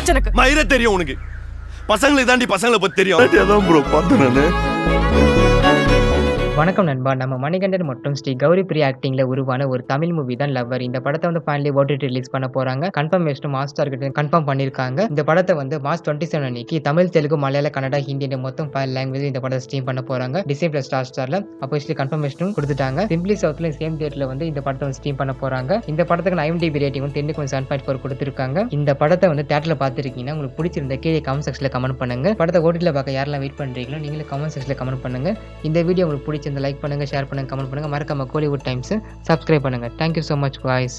தெரியாச்சு எனக்கு. மயிர தெரியும் உனக்கு. பசங்களை தாண்டி பசங்களை பத்தி தெரியும். அதான் ப்ரோ பார்த்தேன் நானு. வணக்கம் நண்பா. நம்ம மணிகண்டன் மற்றும் ஸ்ரீ கௌரி பிரியா ஆக்டிங்ல உருவான ஒரு தமிழ் மூவி தான் லவ்வர். இந்த படத்தை வந்து ஃபைனலி ஓடிடி ரிலீஸ் பண்ண போறாங்க. கன்ஃபர்மேஷன் மாஸ்டர் கிட்ட கன்ஃபார்ம் பண்ணிருக்காங்க. இந்த படத்தை வந்து மார்ச் 27 அன்னைக்கு தமிழ், தெலுங்கு, மலையாள, கன்னடா, ஹிந்தி மொத்தம் 5 லாங்குவேஜ் இந்த படத்தை ஸ்ட்ரீம் பண்ண போறாங்க. டிஸ்னி பிளஸ் ஸ்டார் ஸ்டார்ல அபிஷியலி கன்ஃபர்மேஷனும் கொடுத்துட்டாங்க. சிம்பிளி சவுத்ல சேம் டேட்ல வந்து இந்த படத்தை வந்து ஸ்ட்ரீம் பண்ண போறாங்க. இந்த படத்துக்கு IMDb ரேட்டிங் வந்து 10.7.4 கொடுத்திருக்காங்க. இந்த படத்தை வந்து தியேட்டர்ல பார்த்திருக்கீங்கன்னா உங்களுக்கு பிடிச்சிருந்த கீழே கமெண்ட் செக்ஷன்ல கமெண்ட் பண்ணுங்க. படத்தை ஓடிடில பார்க்க யாரெல்லாம் வெயிட் பண்றீங்களோ நீங்களும் கமெண்ட் செக்ஷன்ல கமெண்ட் பண்ணுங்க. இந்த வீடியோ உங்களுக்கு பிடிச்சிருந்தா லைக் பண்ணுங்க, ஷேர் பண்ணுங்க, கமெண்ட் பண்ணுங்க. மறக்காம கோலிவுட் டைம்ஸ் சப்ஸ்கிரைப் பண்ணுங்க. Thank you so much guys.